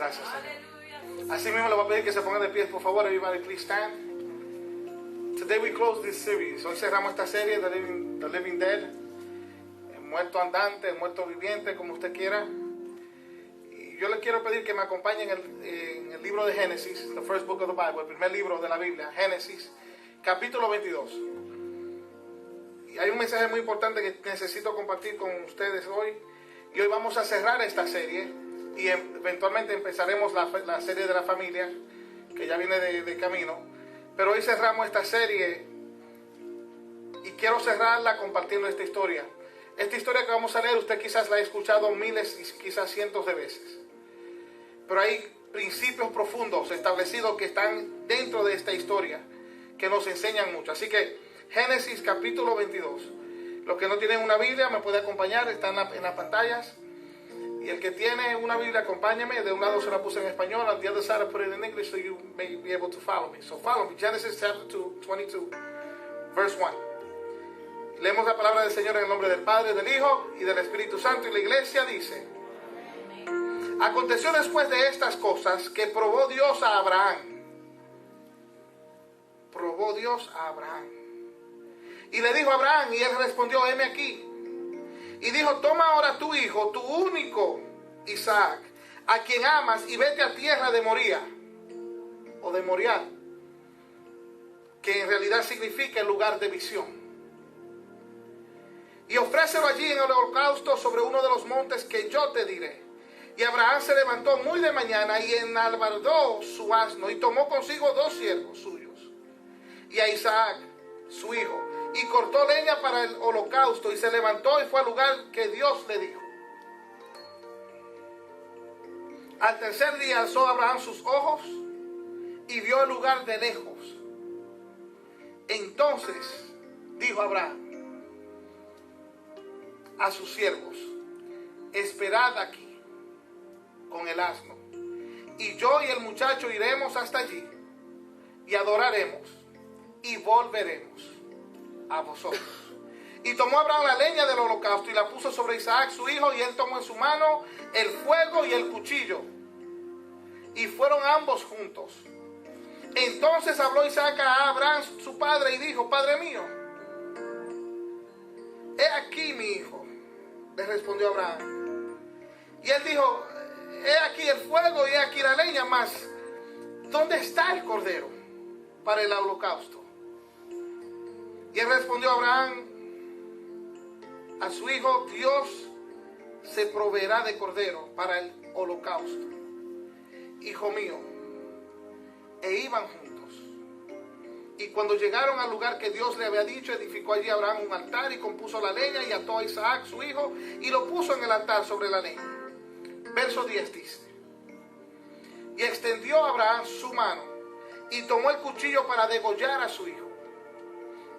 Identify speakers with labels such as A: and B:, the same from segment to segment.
A: Gracias, Señor. Así mismo le voy a pedir que se pongan de pie, por favor. Everybody, please stand. Today we close this series. Hoy cerramos esta serie de The Living Dead. El muerto andante, el muerto viviente, como usted quiera. Y yo le quiero pedir que me acompañen en el libro de Génesis, the first book of the Bible, el primer libro de la Biblia, Génesis, capítulo 22. Y hay un mensaje muy importante que necesito compartir con ustedes hoy. Y hoy vamos a cerrar esta serie. Y eventualmente empezaremos la serie de la familia, que ya viene de camino. Pero hoy cerramos esta serie. Y quiero cerrarla compartiendo esta historia. Esta historia que vamos a leer, usted quizás la ha escuchado miles y quizás cientos de veces. Pero hay principios profundos establecidos que están dentro de esta historia, que nos enseñan mucho. Así que Génesis capítulo 22. Los que no tienen una Biblia me puede acompañar, están en las pantallas. Y el que tiene una Biblia, acompáñame. De un lado se la puse en español, on the other side I put it in English so you may be able to follow me. So follow me. Genesis chapter 2, 22, verse 1. Leemos la palabra del Señor en el nombre del Padre, del Hijo y del Espíritu Santo. Y la iglesia dice: aconteció después de estas cosas que probó Dios a Abraham. Probó Dios a Abraham. Y le dijo a Abraham, y él respondió: heme aquí. Y dijo: toma ahora tu hijo, tu único Isaac, a quien amas, y vete a tierra de Moría, o de Moriah, que en realidad significa el lugar de visión. Y ofrécelo allí en el holocausto sobre uno de los montes que yo te diré. Y Abraham se levantó muy de mañana y enalbardó su asno y tomó consigo 2 siervos suyos y a Isaac, su hijo, y cortó leña para el holocausto y se levantó y fue al lugar que Dios le dijo. Al tercer día alzó Abraham sus ojos y vio el lugar de lejos. Entonces dijo Abraham a sus siervos: esperad aquí con el asno, y yo y el muchacho iremos hasta allí y adoraremos y volveremos a vosotros. Y tomó Abraham la leña del holocausto y la puso sobre Isaac su hijo, y él tomó en su mano el fuego y el cuchillo, y fueron ambos juntos. Entonces habló Isaac a Abraham su padre y dijo: Padre mío. He aquí mi hijo, le respondió Abraham. Y él dijo: he aquí el fuego y he aquí la leña, mas ¿dónde está el cordero para el holocausto? Y él respondió a Abraham a su hijo: Dios se proveerá de cordero para el holocausto, hijo mío. E iban juntos. Y cuando llegaron al lugar que Dios le había dicho, edificó allí Abraham un altar y compuso la leña y ató a Isaac su hijo y lo puso en el altar sobre la leña. Verso 10 dice: y extendió Abraham su mano y tomó el cuchillo para degollar a su hijo.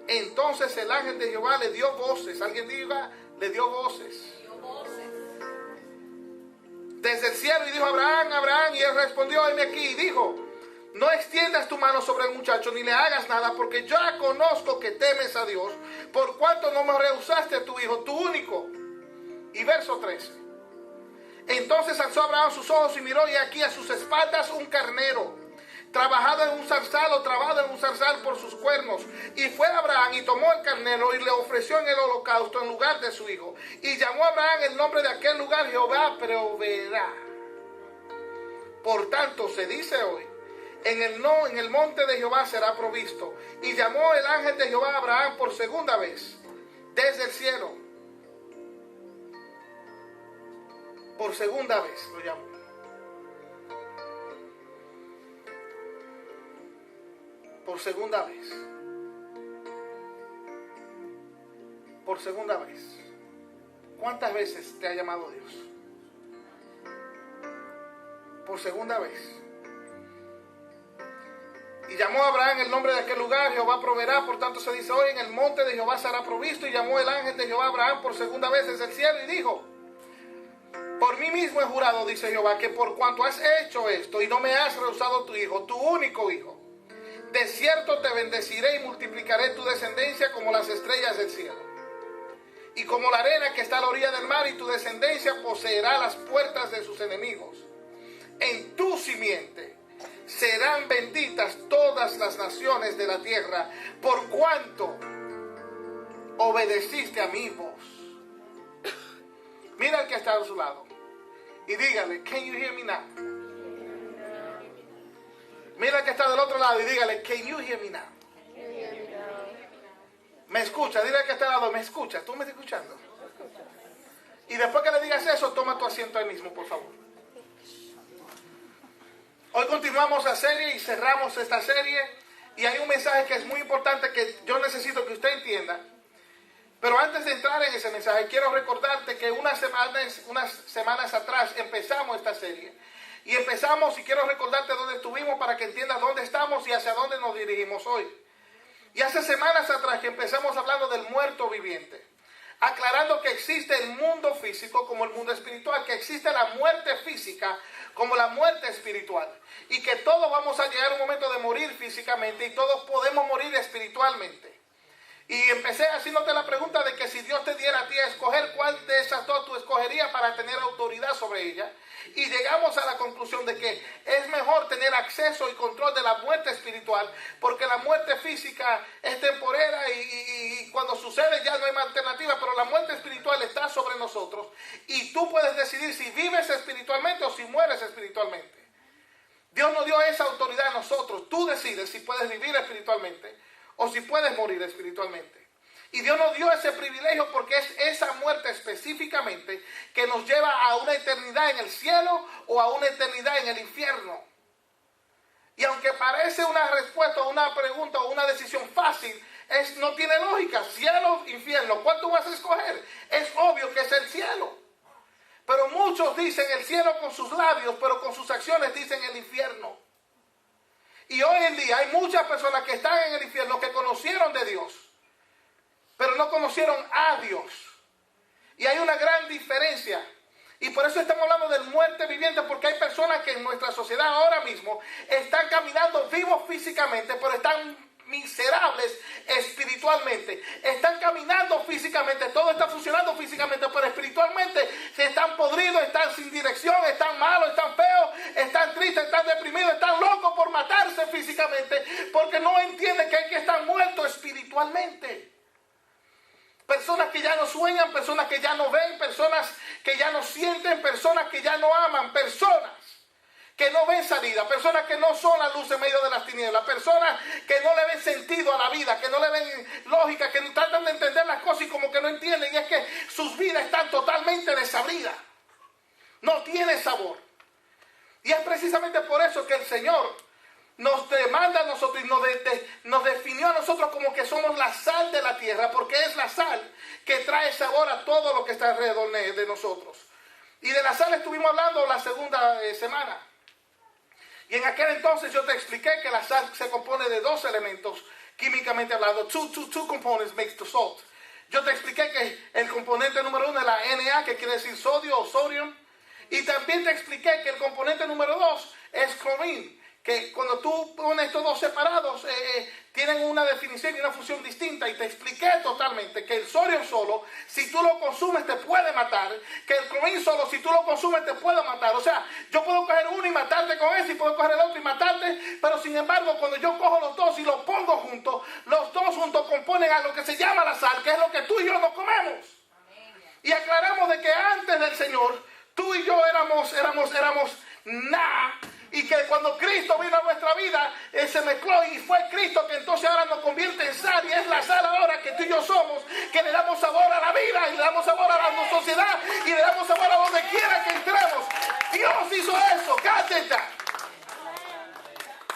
A: Entonces el ángel de Jehová le dio voces. Alguien diga: le dio voces. Desde el cielo, y dijo: Abraham, Abraham. Y él respondió: heme aquí. Y dijo: no extiendas tu mano sobre el muchacho, ni le hagas nada, porque yo ya conozco que temes a Dios, por cuanto no me rehusaste a tu hijo, tu único. Y verso 13. Entonces alzó Abraham sus ojos y miró, y aquí a sus espaldas un carnero, trabajado en un zarzal, o trabado en un zarzal por sus cuernos. Y fue Abraham y tomó el carnero y le ofreció en el holocausto en lugar de su hijo. Y llamó a Abraham el nombre de aquel lugar: Jehová proveerá. Por tanto se dice hoy: en el monte de Jehová será provisto. Y llamó el ángel de Jehová a Abraham por segunda vez desde el cielo. Por segunda vez lo llamó. Por segunda vez. Por segunda vez. ¿Cuántas veces te ha llamado Dios? Por segunda vez. Y llamó a Abraham el nombre de aquel lugar: Jehová proveerá. Por tanto se dice hoy: en el monte de Jehová será provisto. Y llamó el ángel de Jehová a Abraham por segunda vez desde el cielo y dijo: por mí mismo he jurado, dice Jehová, que por cuanto has hecho esto y no me has rehusado tu hijo, tu único hijo, de cierto te bendeciré y multiplicaré tu descendencia como las estrellas del cielo y como la arena que está a la orilla del mar, y tu descendencia poseerá las puertas de sus enemigos. en tu simiente serán benditas todas las naciones de la tierra, por cuanto obedeciste a mi voz. Mira al que está a su lado y dígale, can you hear me now? Mira al que está del otro lado y dígale, can you hear me now? Me escucha, dile al que está al lado, me escucha, tú me estás escuchando. Y después que le digas eso, toma tu asiento ahí mismo, por favor. Hoy continuamos la serie y cerramos esta serie. Y hay un mensaje que es muy importante que yo necesito que usted entienda. Pero antes de entrar en ese mensaje, quiero recordarte que unas semanas atrás empezamos esta serie. Y empezamos, y quiero recordarte dónde estuvimos para que entiendas dónde estamos y hacia dónde nos dirigimos hoy. Y hace semanas atrás que empezamos hablando del muerto viviente, aclarando que existe el mundo físico como el mundo espiritual, que existe la muerte física como la muerte espiritual, y que todos vamos a llegar a un momento de morir físicamente y todos podemos morir espiritualmente. Y empecé haciéndote la pregunta de que si Dios te diera a ti a escoger, ¿cuál de esas dos tú escogerías para tener autoridad sobre ella? Y llegamos a la conclusión de que es mejor tener acceso y control de la muerte espiritual, porque la muerte física es temporera y cuando sucede ya no hay más alternativa, pero la muerte espiritual está sobre nosotros y tú puedes decidir si vives espiritualmente o si mueres espiritualmente. Dios nos dio esa autoridad a nosotros. Tú decides si puedes vivir espiritualmente o si puedes morir espiritualmente. Y Dios nos dio ese privilegio porque es esa muerte específicamente que nos lleva a una eternidad en el cielo o a una eternidad en el infierno. Y aunque parece una respuesta o una pregunta o una decisión fácil, no tiene lógica. Cielo, infierno, ¿cuál tú vas a escoger? Es obvio que es el cielo. Pero muchos dicen el cielo con sus labios, pero con sus acciones dicen el infierno. Y hoy en día hay muchas personas que están en el infierno que conocieron de Dios, pero no conocieron a Dios. Y hay una gran diferencia. Y por eso estamos hablando del muerte viviente, porque hay personas que en nuestra sociedad ahora mismo están caminando vivos físicamente, pero están miserables espiritualmente. Están caminando físicamente, todo está funcionando físicamente, pero espiritualmente se están podridos, están sin dirección, están malos, están feos, están tristes, están deprimidos, están locos por matarse físicamente, porque no entienden que hay que estar muertos espiritualmente. Personas que ya no sueñan, personas que ya no ven, personas que ya no sienten, personas que ya no aman, personas que no ven salida, personas que no son la luz en medio de las tinieblas, personas que no le ven sentido a la vida, que no le ven lógica, que tratan de entender las cosas y como que no entienden, y es que sus vidas están totalmente desabridas, no tiene sabor. Y es precisamente por eso que el Señor nos demanda a nosotros y nos definió a nosotros como que somos la sal de la tierra, porque es la sal que trae sabor a todo lo que está alrededor de nosotros. Y de la sal estuvimos hablando la segunda semana. Y en aquel entonces yo te expliqué que la sal se compone de dos elementos, químicamente hablando. Two components makes the salt. Yo te expliqué que el componente número uno es la Na, que quiere decir sodio o sodium. Y también te expliqué que el componente número dos es chlorine, que cuando tú pones estos dos separados, tienen una definición y una función distinta. Y te expliqué totalmente que el sodio solo, si tú lo consumes, te puede matar. Que el clorine solo, si tú lo consumes, te puede matar. O sea, yo puedo coger uno y matarte con ese, y puedo coger el otro y matarte. Pero sin embargo, cuando yo cojo los dos y los pongo juntos, los dos juntos componen a lo que se llama la sal, que es lo que tú y yo nos comemos. Y aclaramos de que antes del Señor, tú y yo éramos nada. Y que cuando Cristo vino a nuestra vida, se mezcló y fue Cristo que entonces ahora nos convierte en sal. Y es la sal ahora que tú y yo somos, que le damos sabor a la vida y le damos sabor a la sociedad y le damos sabor a donde quiera que entremos. Dios hizo eso, cállate.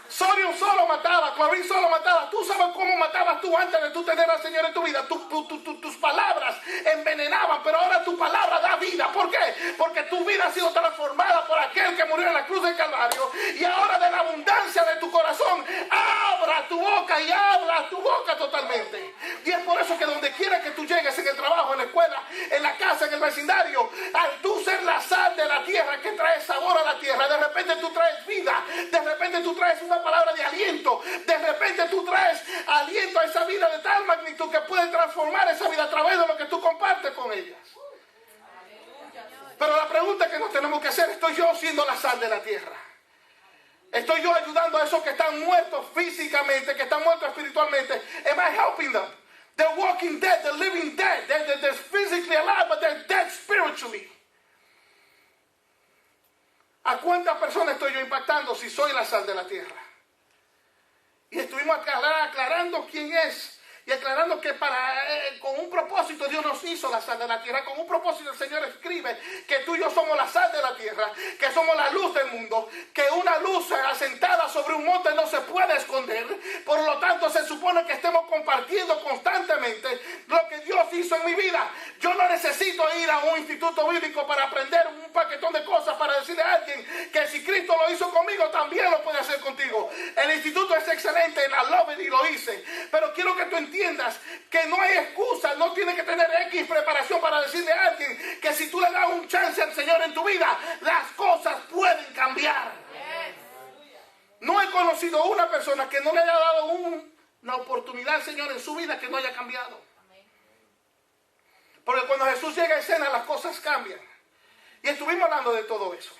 A: Sodium solo mataba, clorine solo mataba. Tú sabes cómo matabas tú antes de tú tener al Señor en tu vida. Tus palabras envenenaban, pero ahora tu palabra da vida. ¿Por qué? Porque tu vida ha sido transformada por aquel que murió en la cruz del Calvario. Y ahora de la abundancia de tu corazón, abra tu boca y habla tu boca totalmente. Y es por eso que donde quiera que tú llegues, en el trabajo, en la escuela, en la casa, en el vecindario, al tú ser la sal de la tierra que trae sabor a la tierra, de repente tú traes vida, de repente tú traes una palabra de aliento, de repente tú traes aliento a esa vida de tal magnitud que puede transformar esa vida a través de lo que tú compartes con ellas. Pero la pregunta que nos tenemos que hacer es, estoy yo siendo la sal de la tierra? ¿Estoy yo ayudando a esos que están muertos físicamente, que están muertos espiritualmente? Am I helping them? They're walking dead, they're living dead. They're physically alive, but they're dead spiritually. ¿A cuántas personas estoy yo impactando si soy la sal de la tierra? Y estuvimos aclarando quién es. Y aclarando que con un propósito Dios nos hizo la sal de la tierra. Con un propósito el Señor escribe que tú y yo somos la sal de la tierra. Que somos la luz del mundo. Que una luz asentada sobre un monte no se puede esconder. Por lo tanto se supone que estemos compartiendo constantemente lo que Dios hizo en mi vida. Yo no necesito ir a un instituto bíblico para aprender un paquetón de cosas para decirle a alguien que si Cristo lo hizo conmigo también lo puede hacer contigo. El instituto es excelente, en la love it y lo hice. Pero quiero que tú entiendas que no hay excusa, no tienes que tener X preparación para decirle a alguien que si tú le das un chance al Señor en tu vida, las cosas pueden cambiar. No he conocido una persona que no le haya dado una oportunidad al Señor en su vida que no haya cambiado. Porque cuando Jesús llega a escena, las cosas cambian. Y estuvimos hablando de todo eso.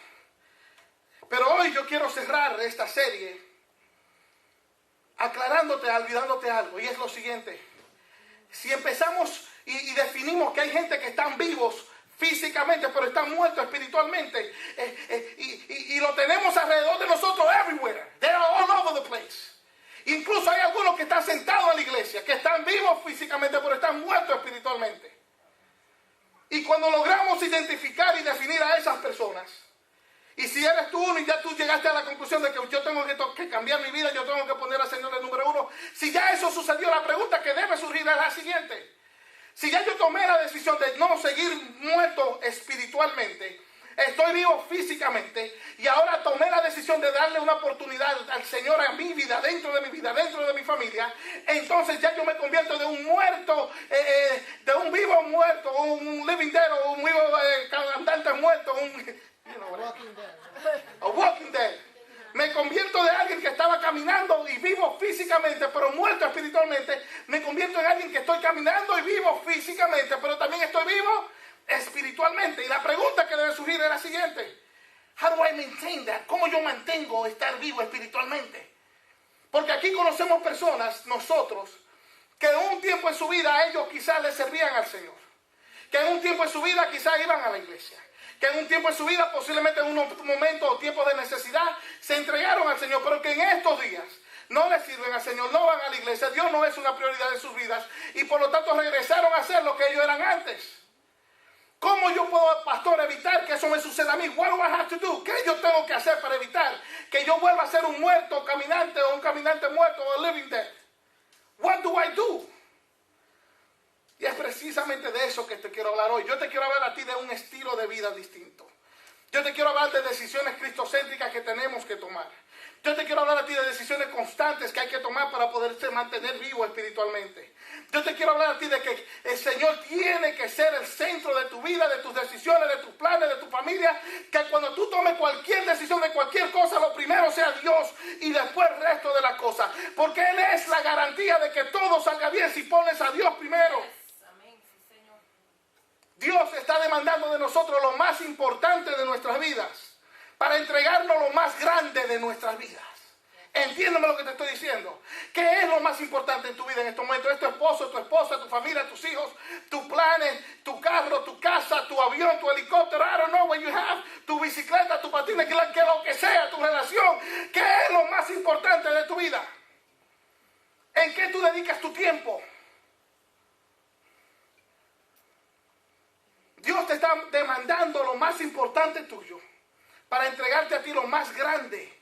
A: Pero hoy yo quiero cerrar esta serie aclarándote, olvidándote algo, y es lo siguiente. Si empezamos y definimos que hay gente que están vivos físicamente, pero están muertos espiritualmente, y lo tenemos alrededor de nosotros, everywhere, they are all over the place. Incluso hay algunos que están sentados en la iglesia, que están vivos físicamente, pero están muertos espiritualmente. Y cuando logramos identificar y definir a esas personas, y si eres tú uno y ya tú llegaste a la conclusión de que yo tengo que cambiar mi vida, yo tengo que poner al Señor el número uno. Si ya eso sucedió, la pregunta que debe surgir es la siguiente. Si ya yo tomé la decisión de no seguir muerto espiritualmente, estoy vivo físicamente, y ahora tomé la decisión de darle una oportunidad al Señor a mi vida, dentro de mi vida, dentro de mi familia, entonces ya yo me convierto de un muerto, de un vivo muerto, un living dead, o un vivo andante muerto, a walking dead. Me convierto de alguien que estaba caminando y vivo físicamente, pero muerto espiritualmente. Me convierto en alguien que estoy caminando y vivo físicamente, pero también estoy vivo espiritualmente. Y la pregunta que debe surgir es la siguiente: how do I maintain that? ¿Cómo yo mantengo estar vivo espiritualmente? Porque aquí conocemos personas, nosotros, que en un tiempo en su vida ellos quizás le servían al Señor, que en un tiempo en su vida quizás iban a la iglesia, que en un tiempo en su vida, posiblemente en un momento o tiempo de necesidad, se entregaron al Señor, pero que en estos días no le sirven al Señor, no van a la iglesia, Dios no es una prioridad de sus vidas, y por lo tanto regresaron a ser lo que ellos eran antes. ¿Cómo yo puedo, pastor, evitar que eso me suceda a mí? What do I have to do? ¿Qué yo tengo que hacer para evitar que yo vuelva a ser un muerto caminante, o un caminante muerto, o a living dead? What do I do? Y es precisamente de eso que te quiero hablar hoy. Yo te quiero hablar a ti de un estilo de vida distinto. Yo te quiero hablar de decisiones cristocéntricas que tenemos que tomar. Yo te quiero hablar a ti de decisiones constantes que hay que tomar para poderse mantener vivo espiritualmente. Yo te quiero hablar a ti de que el Señor tiene que ser el centro de tu vida, de tus decisiones, de tus planes, de tu familia. Que cuando tú tomes cualquier decisión de cualquier cosa, lo primero sea Dios y después el resto de las cosas. Porque Él es la garantía de que todo salga bien si pones a Dios primero. Dios está demandando de nosotros lo más importante de nuestras vidas para entregarnos lo más grande de nuestras vidas. Entiéndeme lo que te estoy diciendo. ¿Qué es lo más importante en tu vida en estos momentos? ¿Es tu esposo, tu esposa, tu familia, tus hijos, tus planes, tu carro, tu casa, tu avión, tu helicóptero? I don't know what you have. Tu bicicleta, tu patina, que lo que sea, tu relación. ¿Qué es lo más importante de tu vida? ¿En qué tú dedicas tu tiempo? Dios te está demandando lo más importante tuyo para entregarte a ti lo más grande.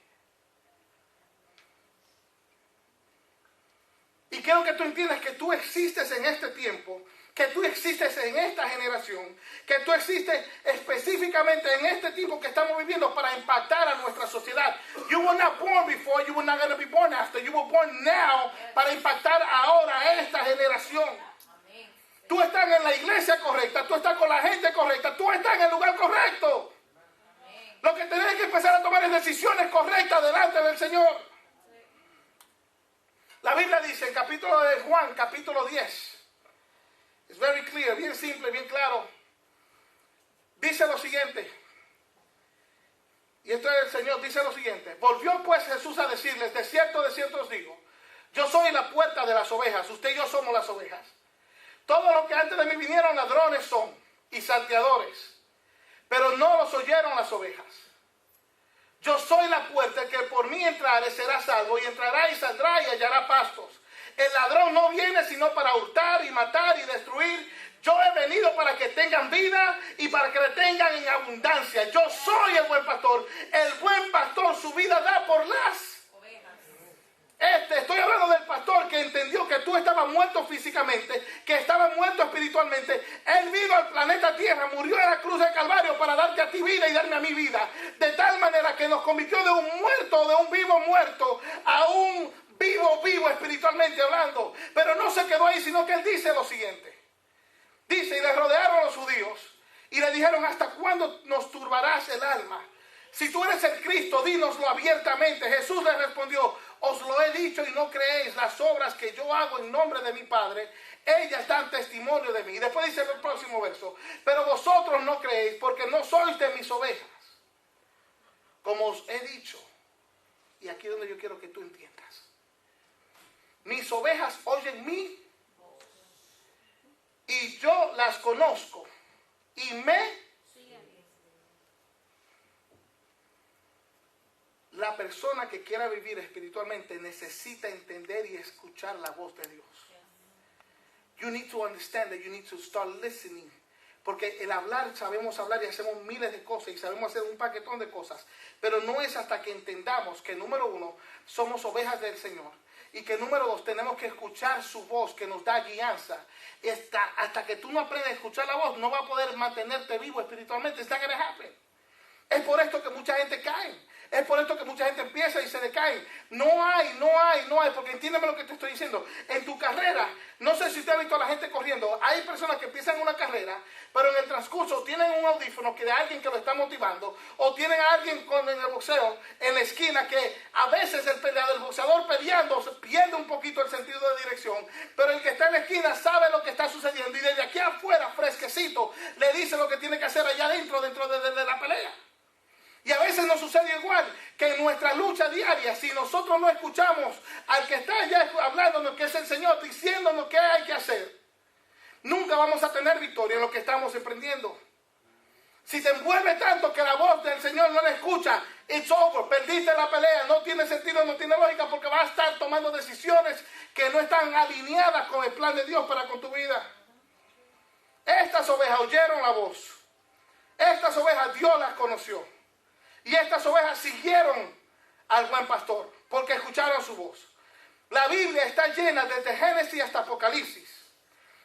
A: Y quiero que tú entiendas que tú existes en este tiempo, que tú existes en esta generación, que tú existes específicamente en este tiempo que estamos viviendo para impactar a nuestra sociedad. You were not born before, you were not going to be born after. You were born now para impactar ahora a esta generación. Tú estás en la iglesia correcta, tú estás con la gente correcta, tú estás en el lugar correcto. Lo que tenés que empezar a tomar es decisiones correctas delante del Señor. La Biblia dice en capítulo de Juan, capítulo 10. Es very clear, bien simple, bien claro. Dice lo siguiente: y esto es el Señor, dice lo siguiente: volvió pues Jesús a decirles, de cierto os digo, yo soy la puerta de las ovejas, usted y yo somos las ovejas. Todos los que antes de mí vinieron ladrones son y salteadores, pero no los oyeron las ovejas. Yo soy la puerta, el que por mí entrare será salvo, y entrará y saldrá y hallará pastos. El ladrón no viene sino para hurtar y matar y destruir. Yo he venido para que tengan vida y para que la tengan en abundancia. Yo soy el buen pastor. El buen pastor su vida da por las ovejas. Estoy hablando del pastor que entendió que tú estabas muerto físicamente, que estabas muerto espiritualmente. Él vino al planeta Tierra, murió en la cruz del Calvario para darte a ti vida y darme a mí vida. De tal manera que nos convirtió de un muerto, de un vivo muerto, a un vivo espiritualmente hablando. Pero no se quedó ahí, sino que él dice lo siguiente. Dice, y le rodearon los judíos y le dijeron, ¿hasta cuándo nos turbarás el alma? Si tú eres el Cristo, dínoslo abiertamente. Jesús le respondió, os lo he dicho y no creéis. Las obras que yo hago en nombre de mi Padre, ellas dan testimonio de mí. Y después dice el próximo verso, pero vosotros no creéis porque no sois de mis ovejas, como os he dicho. Y aquí es donde yo quiero que tú entiendas. Mis ovejas oyen mi y yo las conozco y la persona que quiera vivir espiritualmente necesita entender y escuchar la voz de Dios. You need to understand that you need to start listening. Porque el hablar, sabemos hablar y hacemos miles de cosas y sabemos hacer un paquetón de cosas. Pero no es hasta que entendamos que, número uno, somos ovejas del Señor. Y que, número dos, tenemos que escuchar su voz que nos da guianza. Hasta que tú no aprendas a escuchar la voz, no va a poder mantenerte vivo espiritualmente. It's not gonna happen. Es por esto que mucha gente cae. Es por esto que mucha gente empieza y se decae. No hay, porque entiéndeme lo que te estoy diciendo. En tu carrera, no sé si usted ha visto a la gente corriendo. Hay personas que empiezan una carrera, pero en el transcurso tienen un audífono que de alguien que lo está motivando, o tienen a alguien en el boxeo en la esquina que a veces el boxeador peleando pierde un poquito el sentido de dirección, pero el que está en la esquina sabe lo que está sucediendo y desde aquí afuera, fresquecito, le dice lo que tiene que hacer allá adentro, dentro de la pelea. Y a veces nos sucede igual que en nuestra lucha diaria, si nosotros no escuchamos al que está allá hablándonos, que es el Señor, diciéndonos qué hay que hacer, nunca vamos a tener victoria en lo que estamos emprendiendo. Si te envuelve tanto que la voz del Señor no la escucha, it's over, perdiste la pelea, no tiene sentido, no tiene lógica, porque vas a estar tomando decisiones que no están alineadas con el plan de Dios para con tu vida. Estas ovejas oyeron la voz. Estas ovejas Dios las conoció. Y estas ovejas siguieron al buen pastor, porque escucharon su voz. La Biblia está llena desde Génesis hasta Apocalipsis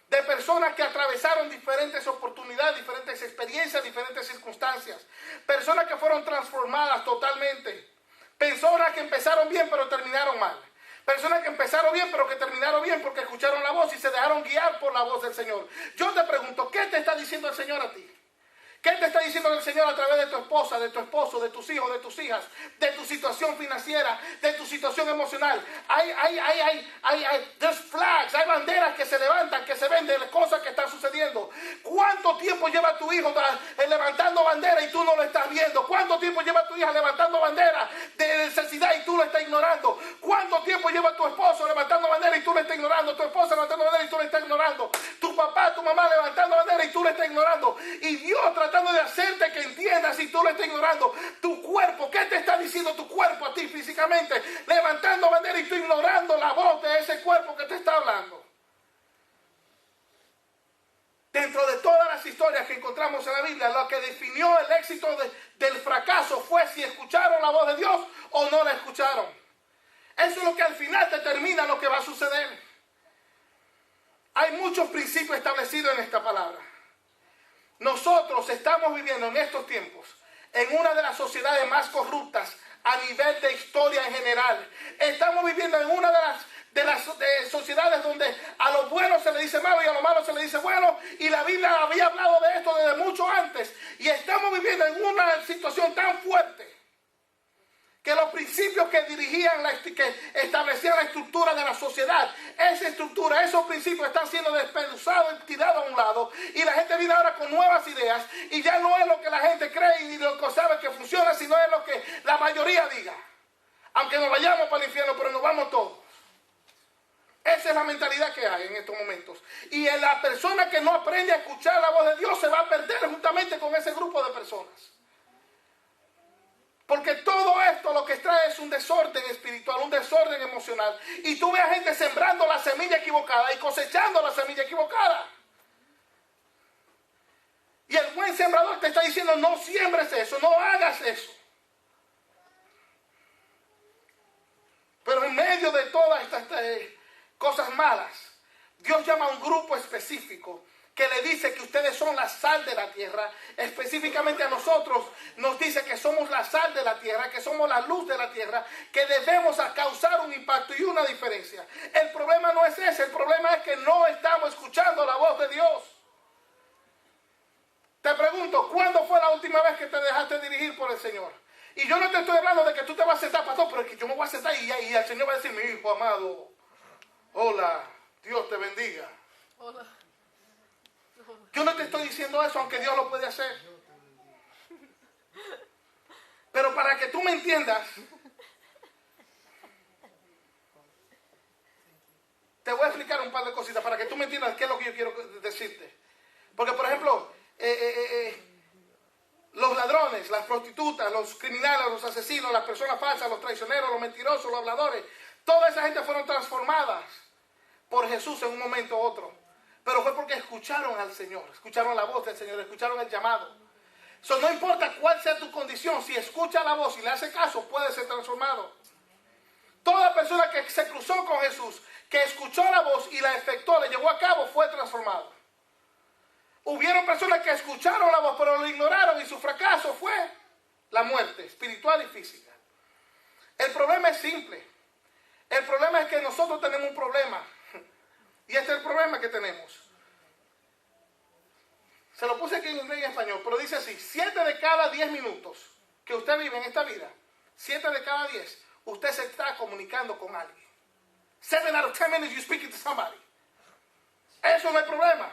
A: de personas que atravesaron diferentes oportunidades, diferentes experiencias, diferentes circunstancias. Personas que fueron transformadas totalmente. Personas que empezaron bien pero terminaron mal. Personas que empezaron bien pero que terminaron bien porque escucharon la voz y se dejaron guiar por la voz del Señor. Yo te pregunto, ¿qué te está diciendo el Señor a ti? ¿Qué te está diciendo el Señor a través de tu esposa, de tu esposo, de tus hijos, de tus hijas, de tu situación financiera, de tu situación emocional? There's flags, hay banderas que se levantan, que se ven de las cosas que están sucediendo. ¿Cuánto tiempo lleva tu hijo levantando bandera y tú no lo estás viendo? ¿Cuánto tiempo lleva tu hija levantando bandera de necesidad y tú lo estás ignorando? ¿Cuánto tiempo lleva tu esposo levantando bandera y tú lo estás ignorando? Tu esposa levantando bandera y tú lo estás ignorando. Tu papá, tu mamá levantando bandera y tú lo estás ignorando. Y Dios tratando de hacerte que entiendas y tú lo estás ignorando. Tu cuerpo, ¿qué te está diciendo tu cuerpo a ti físicamente? Levantando bandera y tú ignorando la voz de ese cuerpo que te está hablando. Dentro de todas las historias que encontramos en la Biblia, lo que definió el éxito del fracaso fue si escucharon la voz de Dios o no la escucharon. Eso es lo que al final determina lo que va a suceder. Hay muchos principios establecidos en esta palabra. Nosotros estamos viviendo en estos tiempos en una de las sociedades más corruptas a nivel de historia en general. Estamos viviendo en una de las sociedades donde a lo bueno se le dice malo y a lo malo se le dice bueno, y la Biblia había hablado de esto desde mucho antes, y estamos viviendo en una situación tan fuerte que los principios que dirigían, que establecían la estructura de la sociedad. Esa estructura, esos principios están siendo despedazados y tirados a un lado. Y la gente viene ahora con nuevas ideas. Y ya no es lo que la gente cree y lo que sabe que funciona, sino es lo que la mayoría diga. Aunque nos vayamos para el infierno, pero nos vamos todos. Esa es la mentalidad que hay en estos momentos. Y la persona que no aprende a escuchar la voz de Dios se va a perder juntamente con ese grupo de personas. Porque todo esto lo que trae es un desorden espiritual, un desorden emocional. Y tú ves a gente sembrando la semilla equivocada y cosechando la semilla equivocada. Y el buen sembrador te está diciendo, no siembres eso, no hagas eso. Pero en medio de todas estas cosas malas, Dios llama a un grupo específico que le dice que ustedes son la sal de la tierra. Específicamente a nosotros nos dice que somos la sal de la tierra, que somos la luz de la tierra, que debemos causar un impacto y una diferencia. El problema no es ese, el problema es que no estamos escuchando la voz de Dios. Te pregunto, ¿cuándo fue la última vez que te dejaste dirigir por el Señor? Y yo no te estoy hablando de que tú te vas a sentar, pastor, pero es que yo me voy a sentar y el Señor va a decir, mi hijo amado, hola, Dios te bendiga.
B: Hola.
A: Yo no te estoy diciendo eso, aunque Dios lo puede hacer. Pero para que tú me entiendas, te voy a explicar un par de cositas para que tú me entiendas qué es lo que yo quiero decirte. Porque, por ejemplo, los ladrones, las prostitutas, los criminales, los asesinos, las personas falsas, los traicioneros, los mentirosos, los habladores, toda esa gente fueron transformadas por Jesús en un momento u otro. Pero fue porque escucharon al Señor, escucharon la voz del Señor, escucharon el llamado. No importa cuál sea tu condición, si escucha la voz y le hace caso, puede ser transformado. Toda persona que se cruzó con Jesús, que escuchó la voz y la efectuó, le llevó a cabo, fue transformado. Hubieron personas que escucharon la voz, pero lo ignoraron y su fracaso fue la muerte espiritual y física. El problema es simple. El problema es que nosotros tenemos un problema. Y este es el problema que tenemos. Se lo puse aquí en inglés y en español, pero dice así: 7 de cada 10 minutos que usted vive en esta vida, 7 de cada 10, usted se está comunicando con alguien. 7 out of 10 minutes you speaking to somebody. Eso no es problema.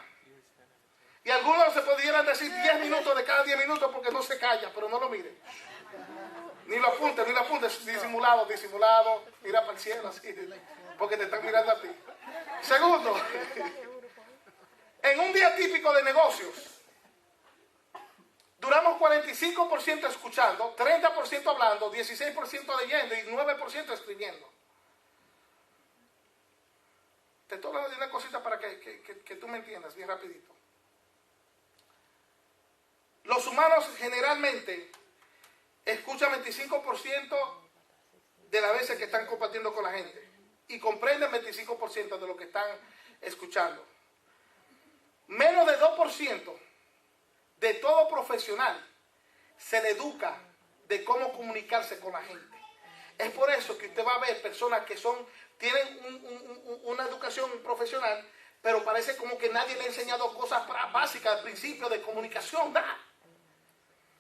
A: Y algunos se pudieran decir 10 minutos de cada 10 minutos porque no se calla, pero no lo miren. Ni lo apunte, disimulado, mira para el cielo así, porque te están mirando a ti. Segundo, en un día típico de negocios, duramos 45% escuchando, 30% hablando, 16% leyendo y 9% escribiendo. Te estoy hablando de una cosita para que tú me entiendas bien rapidito. Los humanos generalmente escuchan 25% de las veces que están compartiendo con la gente y comprenden 25% de lo que están escuchando. Menos de 2% de todo profesional se le educa de cómo comunicarse con la gente. Es por eso que usted va a ver personas que tienen una educación profesional, pero parece como que nadie le ha enseñado cosas básicas, principios de comunicación, nada.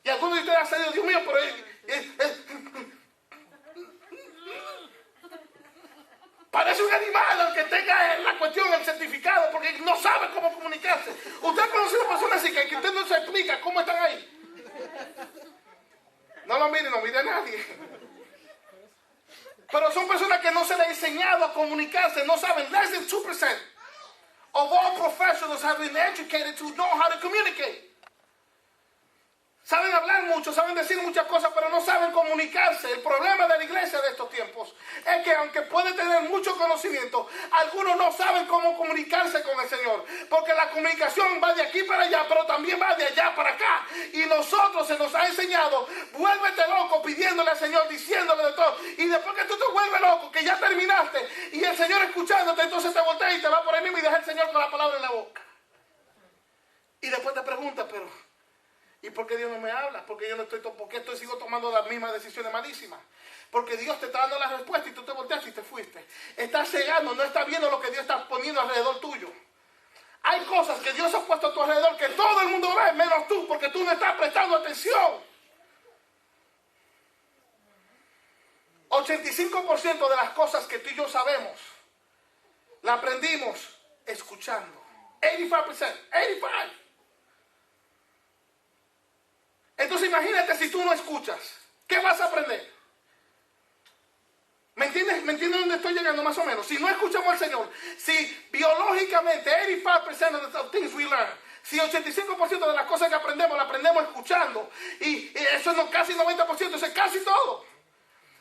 A: Y algunos de ustedes han dicho, Dios mío, pero parece un animal al que tenga la cuestión, el certificado, porque no sabe cómo comunicarse. Usted ha conocido a personas así que usted no se explica cómo están ahí. No lo mire, no mire a nadie. Pero son personas que no se les ha enseñado a comunicarse, no saben. Less than 2% of all professionals have been educated to know how to communicate. Saben hablar mucho, saben decir muchas cosas, pero no saben comunicarse. El problema de la iglesia de estos tiempos es que aunque puede tener mucho conocimiento, algunos no saben cómo comunicarse con el Señor. Porque la comunicación va de aquí para allá, pero también va de allá para acá. Y nosotros se nos ha enseñado, vuélvete loco pidiéndole al Señor, diciéndole de todo. Y después que tú te vuelves loco, que ya terminaste, y el Señor escuchándote, entonces te volteas y te vas por ahí mismo y dejas al Señor con la palabra en la boca. Y después te preguntas, pero ¿y por qué Dios no me habla? ¿Por qué sigo tomando las mismas decisiones malísimas? Porque Dios te está dando la respuesta y tú te volteaste y te fuiste. Estás cegando, no estás viendo lo que Dios está poniendo alrededor tuyo. Hay cosas que Dios ha puesto a tu alrededor que todo el mundo ve, menos tú, porque tú no estás prestando atención. 80% 85% de las cosas que tú y yo sabemos, la aprendimos escuchando. 85%. Entonces imagínate si tú no escuchas. ¿Qué vas a aprender? ¿Me entiendes? ¿Me entiendes dónde estoy llegando más o menos? Si no escuchamos al Señor, si biológicamente 85% of the things we learn, si 85% de las cosas que aprendemos, las aprendemos escuchando, y eso es casi 90%, eso es casi todo.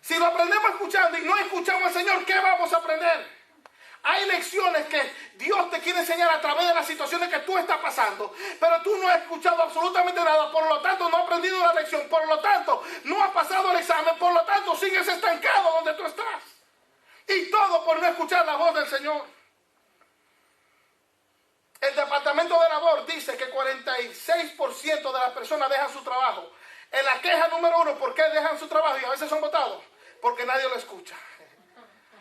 A: Si lo aprendemos escuchando y no escuchamos al Señor, ¿qué vamos a aprender? Hay lecciones que Dios te quiere enseñar a través de las situaciones que tú estás pasando, pero tú no has escuchado absolutamente nada, por lo tanto no has aprendido la lección, por lo tanto no has pasado el examen, por lo tanto sigues estancado donde tú estás. Y todo por no escuchar la voz del Señor. El Departamento de Labor dice que 46% de las personas dejan su trabajo. En la queja número 1, ¿por qué dejan su trabajo y a veces son votados? Porque nadie lo escucha.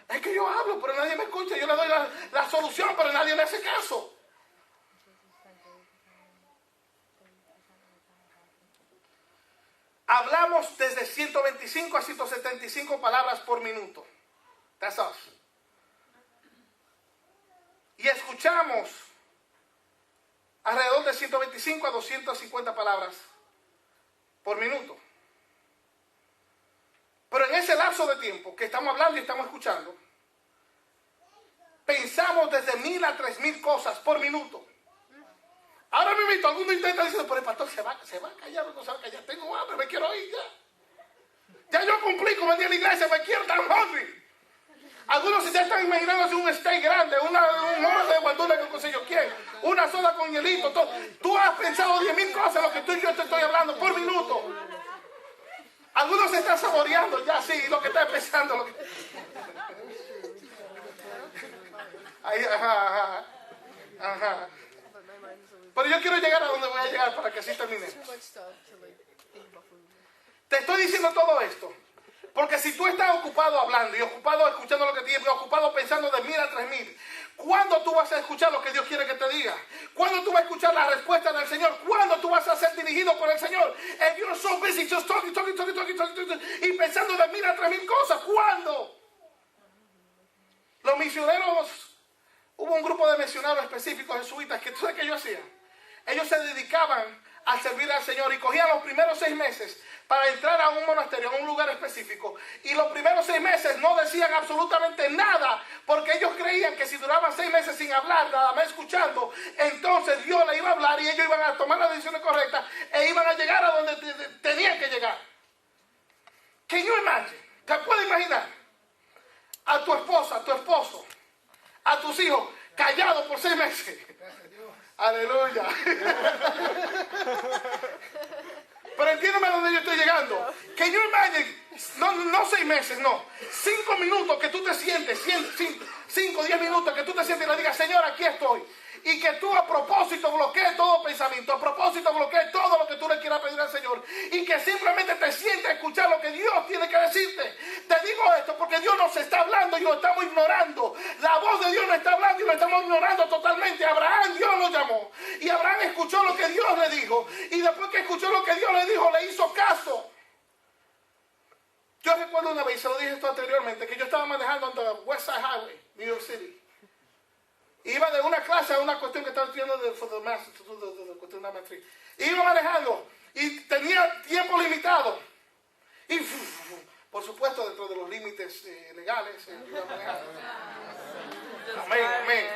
A: Es que yo hablo, pero nadie me escucha. Yo le doy la solución, pero nadie me hace caso. Hablamos desde 125 a 175 palabras por minuto. That's us. Y escuchamos alrededor de 125 a 250 palabras por minuto. Pero en ese lapso de tiempo que estamos hablando y estamos escuchando, pensamos desde 1000 a 3000 cosas por minuto. Ahora mismo alguno intenta diciendo, pero el pastor se va a callar o no se va a callar. Tengo hambre, me quiero ir ya. Ya yo cumplí con venir a la iglesia, me quiero tan hungry. Algunos se están imaginando un steak grande, un hombre de guandula que consiguió quién, una soda con hielito. Todo. Tú has pensado 10,000 cosas, lo que tú y yo te estoy hablando por minuto. Algunos se están saboreando ya, sí, lo que está pensando. Lo que... Ahí, ajá. Pero yo quiero llegar a donde voy a llegar para que así termine. Te estoy diciendo todo esto porque si tú estás ocupado hablando y ocupado escuchando lo que te digo, y ocupado pensando de 1000 a 3000, ¿cuándo tú vas a escuchar lo que Dios quiere que te diga? ¿Cuándo tú vas a escuchar la respuesta del Señor? ¿Cuándo tú vas a ser dirigido por el Señor? If you're so busy just talking, y pensando de 1000 a 3000 cosas, ¿cuándo? Los misioneros, hubo un grupo de misioneros específicos jesuitas que tú sabes que ellos hacían. Ellos se dedicaban a servir al Señor y cogían los primeros 6 meses para entrar a un monasterio, a un lugar específico. Y los primeros 6 meses no decían absolutamente nada, porque ellos creían que si duraban 6 meses sin hablar, nada más escuchando, entonces Dios le iba a hablar y ellos iban a tomar las decisiones correctas e iban a llegar a donde tenían que llegar. Can you imagine? ¿Te puedes imaginar a tu esposa, a tu esposo, a tus hijos callados por 6 meses? Aleluya. Pero entiéndeme a dónde yo estoy llegando. Que yo imagine, no 6 meses, no. 5 minutos que tú te sientes, 5 o 10 minutos que tú te sientes y le digas, Señor, aquí estoy. Y que tú a propósito bloquees todo pensamiento, a propósito bloquees todo lo que tú le quieras pedir al Señor. Y que simplemente te sientes a escuchar lo que Dios tiene que decirte. Te digo esto porque Dios nos está hablando y lo estamos ignorando. La voz de Dios nos está hablando y lo estamos ignorando totalmente. Abraham, Dios lo llamó. Y Abraham escuchó lo que Dios le dijo. Y después que escuchó lo que Dios le dijo, le hizo caso. Yo recuerdo una vez, se lo dije esto anteriormente, que yo estaba manejando en el West Side Highway, New York City. Iba de una clase a una cuestión que estaba estudiando de una maestría. Iba manejando y tenía tiempo limitado. Y por supuesto dentro de los límites legales. Iba manejando. Amén.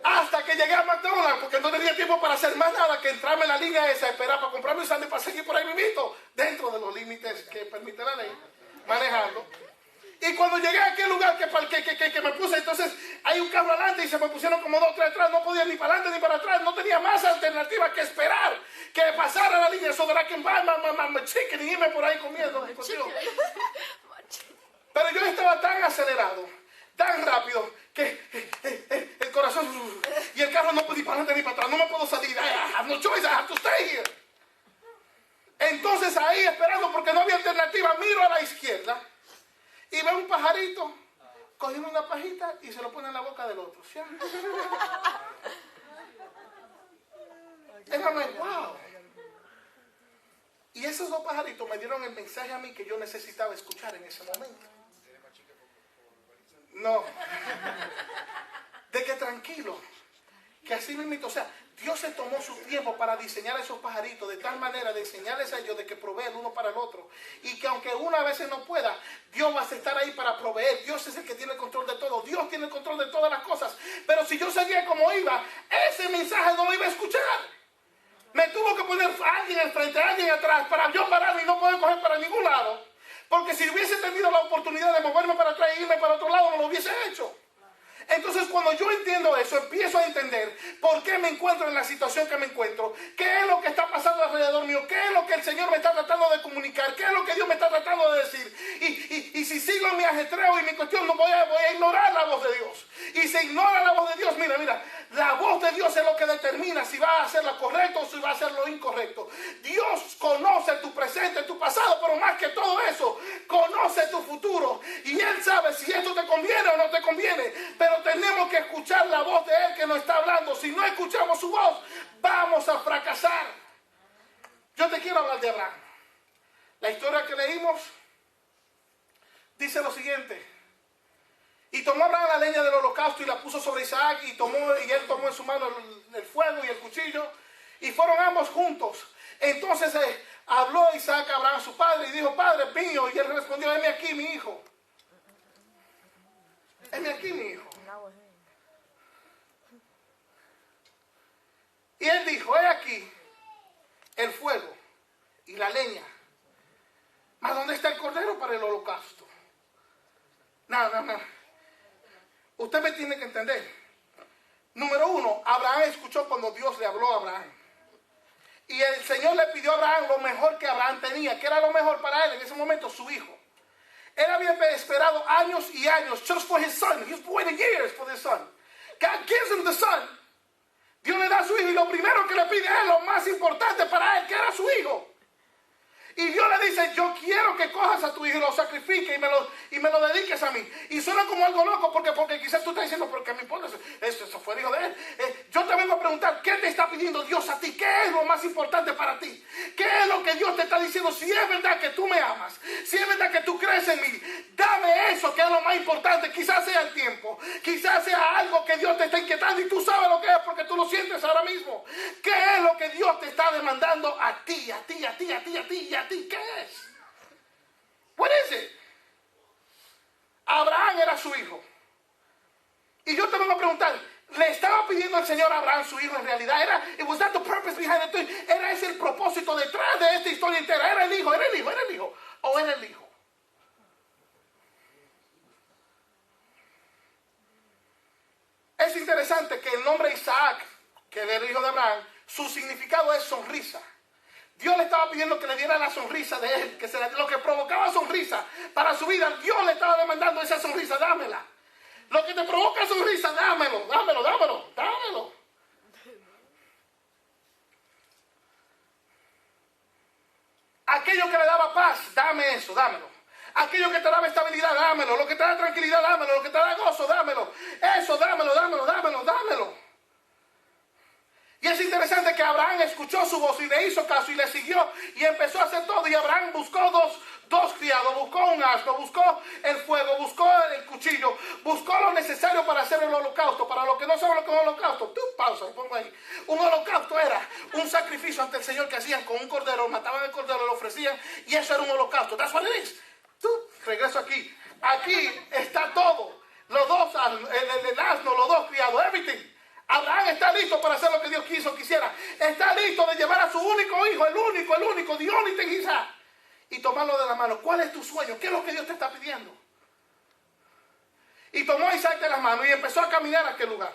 A: Hasta que llegué a McDonald's, porque no tenía tiempo para hacer más nada que entrarme en la línea esa, esperar para comprarme un sándwich para seguir por ahí mismo, dentro de los límites que permite la ley, manejando. Y cuando llegué a aquel lugar que me puse, entonces hay un carro adelante y se me pusieron como 2 o 3 atrás, no podía ni para adelante ni para atrás, no tenía más alternativa que esperar que pasara la línea, so that I can buy my chicken y irme por ahí comiendo. Pero yo estaba tan acelerado, tan rápido, que el corazón y el carro no puede ir para adelante ni para atrás, no me puedo salir, I have no choice, I have to stay here. Entonces ahí esperando porque no había alternativa, miro a la izquierda y veo un pajarito cogiendo una pajita y se lo pone en la boca del otro. ¿Sí? Es wow. Y esos dos pajaritos me dieron el mensaje a mí que yo necesitaba escuchar en ese momento. No. De que tranquilo. Que así mismo, o sea, Dios se tomó su tiempo para diseñar esos pajaritos de tal manera de enseñarles a ellos de que proveen uno para el otro. Y que aunque uno a veces no pueda, Dios va a estar ahí para proveer. Dios es el que tiene el control de todo. Dios tiene el control de todas las cosas. Pero si yo seguía como iba, ese mensaje no lo iba a escuchar. Me tuvo que poner alguien al frente, alguien atrás, para yo pararme y no poder coger para ningún lado. Porque si hubiese tenido la oportunidad de moverme para atrás e irme para otro lado, no lo hubiese hecho. Entonces cuando yo entiendo eso, empiezo a entender por qué me encuentro en la situación que me encuentro, qué es lo que está pasando alrededor mío, qué es lo que el Señor me está tratando de comunicar, qué es lo que Dios me está tratando de decir. Y si sigo en mi ajetreo y mi cuestión, no voy a ignorar la voz de Dios. Y si ignora la voz de Dios, mira, la voz de Dios es lo que determina si va a hacer lo correcto o si va a hacer lo incorrecto. Dios conoce tu presente, tu pasado, pero más que todo eso, conoce tu futuro. Y Él sabe si esto te conviene o no te conviene. Pero tenemos que escuchar la voz de Él que nos está hablando. Si no escuchamos su voz, vamos a fracasar. Yo te quiero hablar de Abraham. La historia que leímos dice lo siguiente. Y tomó Abraham la leña del holocausto y la puso sobre Isaac, y él tomó en su mano el fuego y el cuchillo, y fueron ambos juntos. Entonces habló Isaac a Abraham su padre y dijo: Padre mío. Y él respondió: heme aquí, mi hijo. Heme aquí, mi hijo. Y él dijo: he aquí el fuego y la leña, mas ¿dónde está el cordero para el holocausto? No. Usted me tiene que entender. Número uno, Abraham escuchó cuando Dios le habló a Abraham. Y el Señor le pidió a Abraham lo mejor que Abraham tenía. ¿Qué era lo mejor para él en ese momento? Su hijo. Él había esperado años y años just for his son. He's waited years for his son. God gives him the son. Dios le da a su hijo y lo primero que le pide a él, lo más importante para él, que era su hijo. Y Dios le dice: yo quiero que cojas a tu hijo y lo sacrifiques y me lo dediques a mí. Y suena como algo loco porque quizás tú estás diciendo: ¿pero qué me importa? Eso fue el hijo de él. Yo te vengo a preguntar: ¿qué te está pidiendo Dios a ti? ¿Qué es lo más importante para ti? ¿Qué es lo que Dios te está diciendo? Si es verdad que tú me amas, si es verdad que tú crees en mí, dame eso que es lo más importante. Quizás sea el tiempo, quizás sea algo que Dios te está inquietando y tú sabes lo que es porque tú lo sientes ahora mismo. ¿Qué es lo que Dios te está demandando a ti, a ti, a ti, a ti, a ti y a ti? ¿Qué es? What is it? Abraham era su hijo. Y yo te vengo a preguntar: ¿le estaba pidiendo el Señor a Abraham su hijo en realidad? Was that the purpose behind the thing? ¿Era ese el propósito detrás de esta historia entera? ¿Era el hijo? ¿O era el hijo? Es interesante que el nombre Isaac, que era el hijo de Abraham, su significado es sonrisa. Dios le estaba pidiendo que le diera la sonrisa de él, que lo que provocaba sonrisa para su vida. Dios le estaba demandando esa sonrisa: dámela. Lo que te provoca sonrisa, dámelo. Aquello que le daba paz, dame eso, dámelo. Aquello que te daba estabilidad, dámelo. Lo que te da tranquilidad, dámelo. Lo que te da gozo, dámelo. Eso, dámelo. Y es interesante que Abraham escuchó su voz y le hizo caso y le siguió y empezó a hacer todo. Y Abraham buscó dos criados, buscó un asno, buscó el fuego, buscó el cuchillo, buscó lo necesario para hacer el holocausto. Para los que no saben lo que es un holocausto, tú pausa y pongo ahí. Un holocausto era un sacrificio ante el Señor que hacían con un cordero, mataban el cordero, lo ofrecían y eso era un holocausto. That's what it is. Tú, regreso aquí. Aquí está todo. Los dos, el asno, los dos criados, everything. Abraham está listo para hacer lo que Dios quisiera. Está listo de llevar a su único hijo, el único, the only thing he's had, y tomarlo de la mano. ¿Cuál es tu sueño? ¿Qué es lo que Dios te está pidiendo? Y tomó a Isaac de las manos y empezó a caminar a aquel lugar.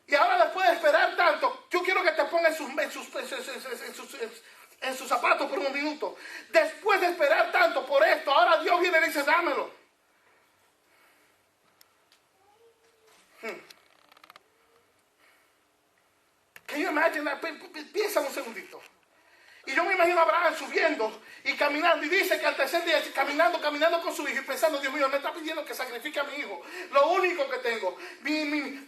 A: Y ahora, después de esperar tanto, yo quiero que te pongas en sus zapatos por un minuto. Después de esperar tanto por esto, ahora Dios viene y dice: dámelo. Can you imagine that? Piensa un segundito. Y yo me imagino a Abraham subiendo y caminando, y dice que al tercer día caminando con su hijo y pensando, Dios mío, me está pidiendo que sacrifique a mi hijo, lo único que tengo,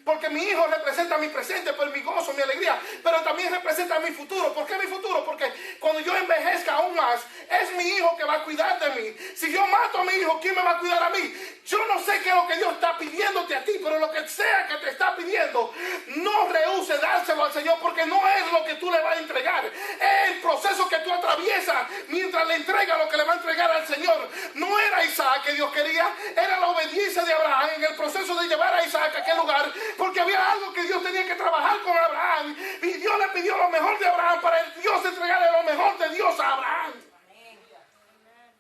A: porque mi hijo representa mi presente, pues mi gozo, mi alegría, pero también representa mi futuro. ¿Por qué mi futuro? Porque cuando yo envejezca aún más, es mi hijo que va a cuidar de mí. Si yo mato a mi hijo, ¿quién me va a cuidar a mí? Yo no sé qué es lo que Dios está pidiéndote a ti, pero lo que sea que te está pidiendo, no rehúse dárselo al Señor, porque no es lo que tú le vas a entregar, es el proceso que tú atraviesas mientras le entrega lo que le va a entregar al Señor. No era Isaac que Dios quería, era la obediencia de Abraham en el proceso de llevar a Isaac a aquel lugar, porque había algo que Dios tenía que trabajar con Abraham, y Dios le pidió lo mejor de Abraham para Dios entregarle lo mejor de Dios a Abraham.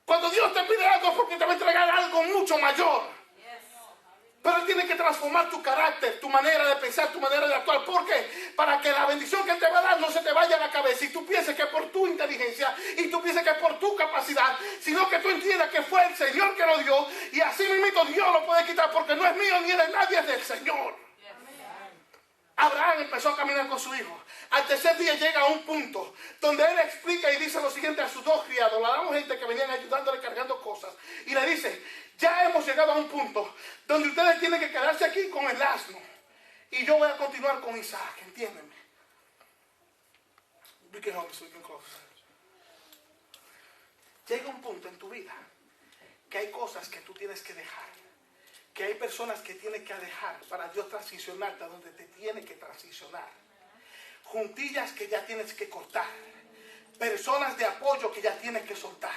A: Cuando Dios te pide algo es porque te va a entregar algo mucho mayor. Pero Él tiene que transformar tu carácter, tu manera de pensar, tu manera de actuar. ¿Por qué? Para que la bendición que Él te va a dar no se te vaya a la cabeza y tú pienses que es por tu inteligencia y tú pienses que es por tu capacidad, sino que tú entiendas que fue el Señor que lo dio, y así mismo Dios lo puede quitar, porque no es mío ni es de nadie, es del Señor. Abraham empezó a caminar con su hijo. Al tercer día llega a un punto donde él explica y dice lo siguiente a sus dos criados. La damos gente que venían ayudándole cargando cosas. Y le dice, ya hemos llegado a un punto donde ustedes tienen que quedarse aquí con el asno. Y yo voy a continuar con Isaac, entiéndeme. We can hold so we can close. Llega un punto en tu vida que hay cosas que tú tienes que dejar. Que hay personas que tienes que dejar para Dios transicionarte a donde te tiene que transicionar. Juntillas que ya tienes que cortar. Personas de apoyo que ya tienes que soltar.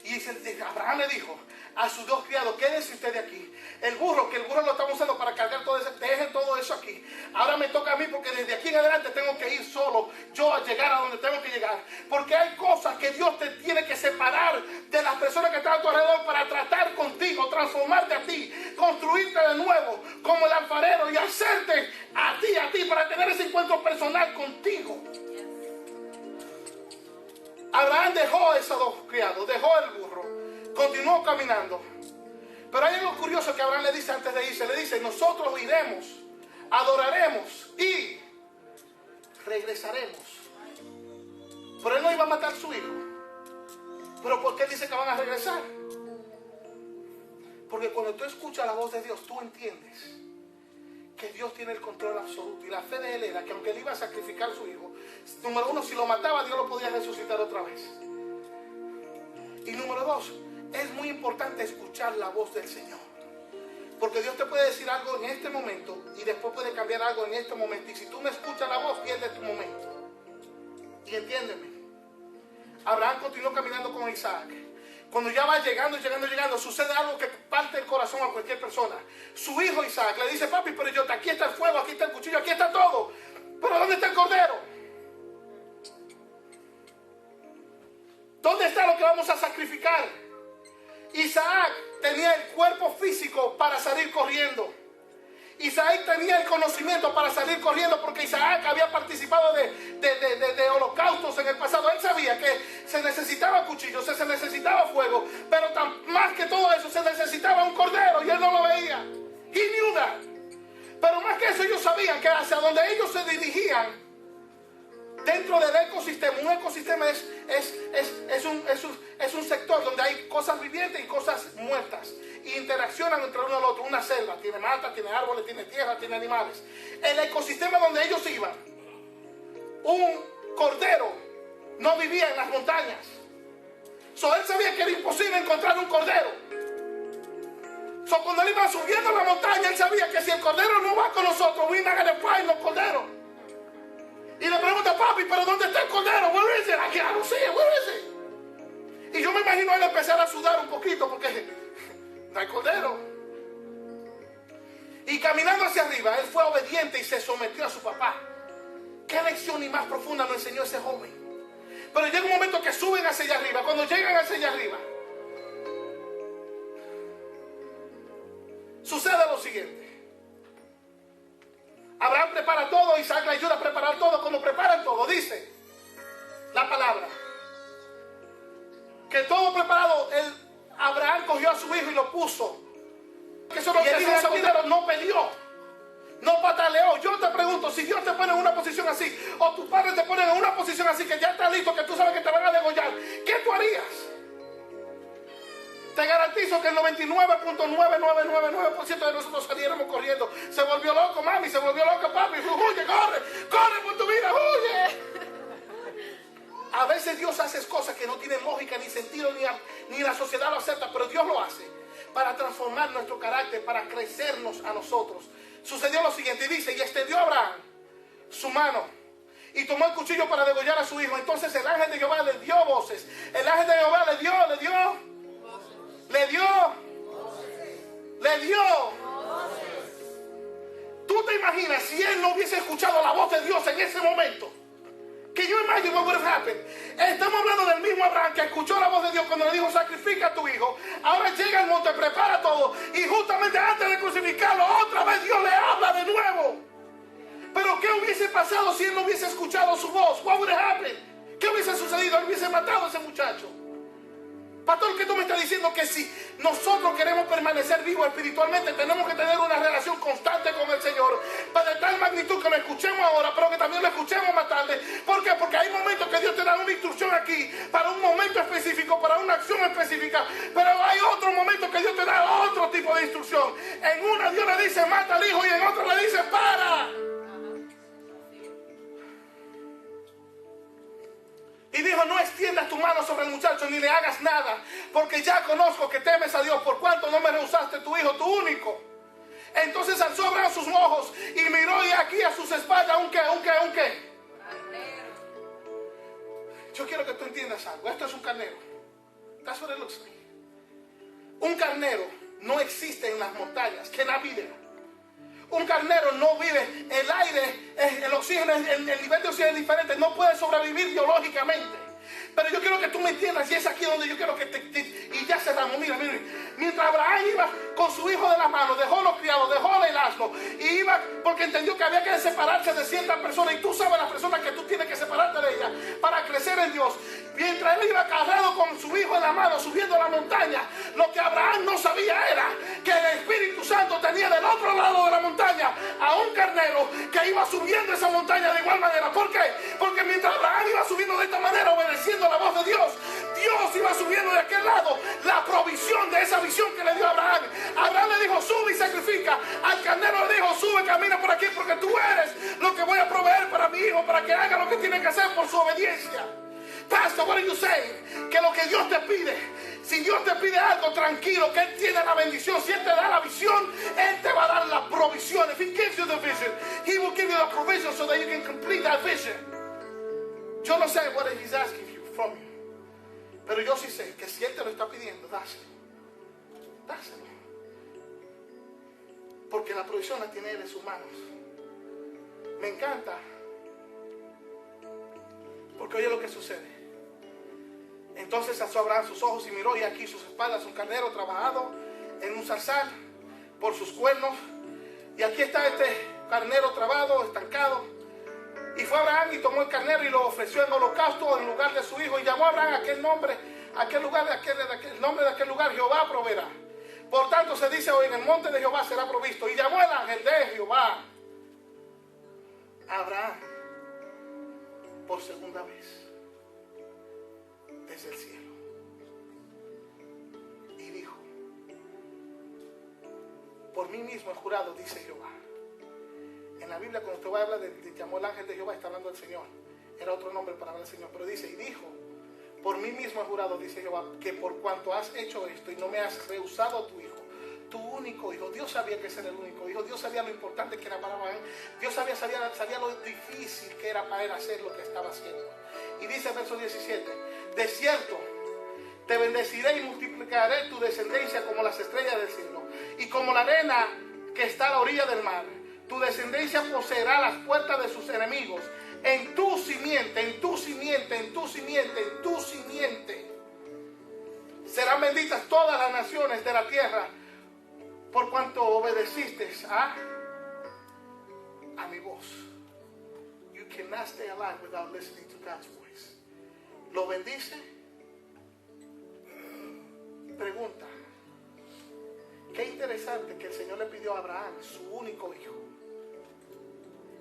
A: Y Abraham le dijo a sus dos criados, quédense ustedes aquí. El burro lo estamos usando para cargar todo eso, dejen todo eso aquí. Ahora me toca a mí, porque desde aquí en adelante tengo que ir solo, yo a llegar a donde tengo que llegar. Porque hay cosas que Dios te tiene que separar de las personas que están a tu alrededor para tratar contigo, transformarte a ti, construirte de nuevo como el alfarero y hacerte a ti, para tener ese encuentro personal contigo. Abraham dejó a esos dos criados, dejó el burro, continuó caminando. Pero hay algo curioso que Abraham le dice antes de irse. Le dice, nosotros iremos, adoraremos y regresaremos. Pero él no iba a matar a su hijo. ¿Pero por qué dice que van a regresar? Porque cuando tú escuchas la voz de Dios, tú entiendes que Dios tiene el control absoluto. Y la fe de él era que aunque él iba a sacrificar a su hijo, número uno, si lo mataba, Dios lo podía resucitar otra vez. Y número dos, es muy importante escuchar la voz del Señor. Porque Dios te puede decir algo en este momento y después puede cambiar algo en este momento. Y si tú no escuchas la voz, pierdes tu momento. Y entiéndeme, Abraham continuó caminando con Isaac. Cuando ya va llegando, sucede algo que parte el corazón a cualquier persona. Su hijo Isaac le dice, papi, pero yo, aquí está el fuego, aquí está el cuchillo, aquí está todo. Pero ¿dónde está el cordero? ¿Dónde está lo que vamos a sacrificar? Isaac tenía el cuerpo físico para salir corriendo. Isaac tenía el conocimiento para salir corriendo, porque Isaac había participado de holocaustos en el pasado. Él sabía que se necesitaba cuchillos, se necesitaba fuego, pero más que todo eso se necesitaba un cordero, y él no lo veía. He knew that. Pero más que eso, ellos sabían que hacia donde ellos se dirigían, dentro del ecosistema, un ecosistema es un sector donde hay cosas vivientes y cosas muertas, y interaccionan entre uno y el otro. Una selva, tiene matas, tiene árboles, tiene tierra, tiene animales. El ecosistema donde ellos iban, un cordero no vivía en las montañas. Él sabía que era imposible encontrar un cordero. Cuando él iba subiendo la montaña, él sabía que si el cordero no va con nosotros, we're not gonna find no cordero. Y le pregunta, papi, ¿pero dónde está el cordero? Where is it? I don't see it. Where is it? Y yo me imagino a él empezar a sudar un poquito porque no hay cordero. Y caminando hacia arriba, él fue obediente y se sometió a su papá. ¿Qué lección y más profunda nos enseñó ese joven? Pero llega un momento que suben hacia allá arriba. Cuando llegan hacia allá arriba, sucede lo siguiente. Abraham prepara todo, Isaac le ayuda a preparar todo. Cuando preparan todo, dice la palabra que todo preparado, Abraham cogió a su hijo y lo puso. Que eso no, y el hijo soltero no peleó, no pataleó. Yo te pregunto, si Dios te pone en una posición así, o tus padres te ponen en una posición así, que ya está listo, que tú sabes que te van a 99.9999% de nosotros saliéramos corriendo. Se volvió loco mami, se volvió loco papi. Huye, corre por tu vida, huye. A veces Dios hace cosas que no tienen lógica ni sentido, ni la sociedad lo acepta, pero Dios lo hace para transformar nuestro carácter, para crecernos a nosotros. Sucedió lo siguiente, y dice, y extendió a Abraham su mano y tomó el cuchillo para degollar a su hijo. Entonces el ángel de Jehová le dio voces. El ángel de Jehová le dio. ¿Tú te imaginas si él no hubiese escuchado la voz de Dios en ese momento? Que yo imagino what would have happened. Estamos hablando del mismo Abraham que escuchó la voz de Dios cuando le dijo sacrifica a tu hijo. Ahora llega al monte, prepara todo, y justamente antes de crucificarlo otra vez Dios le habla de nuevo. Pero ¿qué hubiese pasado si él no hubiese escuchado su voz? What would have happened? ¿Qué hubiese sucedido? Él hubiese matado a ese muchacho. Pastor, ¿qué tú me estás diciendo? Que si nosotros queremos permanecer vivos espiritualmente, tenemos que tener una relación constante con el Señor, para de tal magnitud que lo escuchemos ahora, pero que también lo escuchemos más tarde. ¿Por qué? Porque hay momentos que Dios te da una instrucción aquí, para un momento específico, para una acción específica, pero hay otros momentos que Dios te da otro tipo de instrucción. En una Dios le dice mata al hijo, y en otra le dice para. Y dijo, no extiendas tu mano sobre el muchacho ni le hagas nada, porque ya conozco que temes a Dios, por cuanto no me rehusaste tu hijo, tu único. Entonces alzó Abraham sus ojos y miró, y aquí a sus espaldas un qué. Yo quiero que tú entiendas algo. Esto es un carnero. That's what it looks like. Un carnero no existe en las montañas. Cannot be there. Un carnero no vive, el aire, el oxígeno, el nivel de oxígeno es diferente, no puede sobrevivir biológicamente. Pero yo quiero que tú me entiendas, y es aquí donde yo quiero que y ya cerramos. Mira, mientras Abraham iba con su hijo de la mano, dejó los criados, dejó el asno, y iba porque entendió que había que separarse de ciertas personas, y tú sabes las personas que tú tienes que separarte de ellas para crecer en Dios. Mientras él iba cargado con su hijo en la mano, subiendo la montaña, lo que Abraham no sabía era que el Espíritu Santo tenía del otro lado de la montaña a un carnero que iba subiendo esa montaña de igual manera. ¿Por qué? Porque mientras Abraham iba subiendo de esta manera, obedeciendo la voz de Dios, Dios iba subiendo de aquel lado la provisión de esa visión que le dio a Abraham. Abraham le dijo, sube y sacrifica. Al carnero le dijo, sube, camina por aquí, porque tú eres lo que voy a proveer para mi hijo, para que haga lo que tiene que hacer por su obediencia. Pastor, what are you saying? Que lo que Dios te pide, si Dios te pide algo, tranquilo, que Él tiene la bendición. Si Él te da la visión, Él te va a dar la provisión. If He gives you the vision, He will give you the provision so that you can complete that vision. Yo no sé what He's asking you from you, pero yo sí sé que si Él te lo está pidiendo, dáselo. Porque la provisión la tiene Él en sus manos. Me encanta, porque oye lo que sucede. Entonces alzó Abraham sus ojos y miró, y aquí sus espaldas un carnero trabajado en un zarzal por sus cuernos. Y aquí está este carnero trabado, estancado. Y fue Abraham y tomó el carnero y lo ofreció en holocausto en lugar de su hijo. Y llamó a Abraham aquel nombre, el nombre de aquel lugar, Jehová proveerá. Por tanto se dice hoy, en el monte de Jehová será provisto. Y llamó el ángel de Jehová a Abraham por segunda vez desde el cielo, y dijo, por mí mismo he jurado, dice Jehová. En la Biblia, cuando usted va a hablar de llamó el ángel de Jehová, está hablando del Señor. Era otro nombre para hablar del Señor, pero dice, y dijo, por mí mismo he jurado, dice Jehová, que por cuanto has hecho esto y no me has rehusado a tu hijo, tu único hijo. Dios sabía que ese era el único hijo. Dios sabía lo importante que era para Abraham. Dios sabía lo difícil que era para él hacer lo que estaba haciendo. Y dice el verso 17, de cierto, te bendeciré y multiplicaré tu descendencia como las estrellas del cielo y como la arena que está a la orilla del mar. Tu descendencia poseerá las puertas de sus enemigos. En tu simiente, en tu simiente, en tu simiente, en tu simiente serán benditas todas las naciones de la tierra, por cuanto obedeciste a mi voz. You cannot stay alive without listening to God's voice. ¿Lo bendice? Pregunta. Qué interesante que el Señor le pidió a Abraham su único hijo.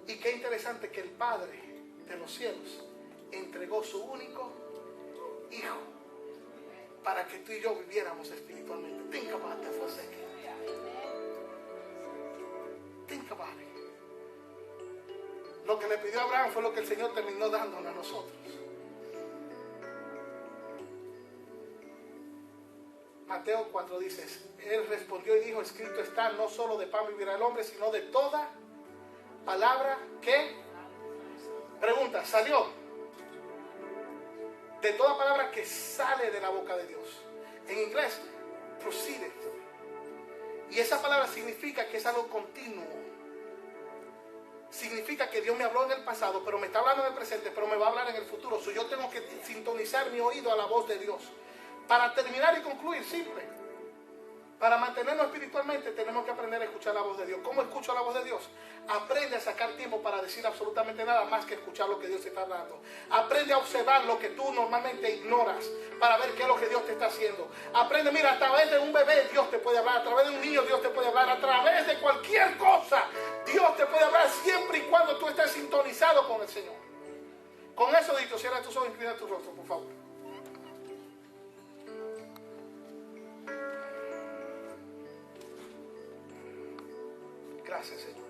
A: Y qué interesante que el Padre de los cielos entregó su único hijo para que tú y yo viviéramos espiritualmente. Think about that for a second. Think about it. Lo que le pidió a Abraham fue lo que el Señor terminó dándonos a nosotros. Mateo 4 dice, él respondió y dijo, escrito está, no solo de pan vivirá el hombre, sino de toda palabra que, pregunta, salió, de toda palabra que sale de la boca de Dios. En inglés, proceeded. Y esa palabra significa que es algo continuo. Significa que Dios me habló en el pasado, pero me está hablando en el presente, pero me va a hablar en el futuro. Yo tengo que sintonizar mi oído a la voz de Dios. Para terminar y concluir, simple. Para mantenernos espiritualmente tenemos que aprender a escuchar la voz de Dios. ¿Cómo escucho la voz de Dios? Aprende a sacar tiempo para decir absolutamente nada más que escuchar lo que Dios te está hablando. Aprende a observar lo que tú normalmente ignoras para ver qué es lo que Dios te está haciendo. Aprende, mira, a través de un bebé Dios te puede hablar, a través de un niño Dios te puede hablar, a través de cualquier cosa Dios te puede hablar siempre y cuando tú estés sintonizado con el Señor. Con eso dicho, cierra tus ojos e inclina tu rostro, por favor. Gracias, Señor.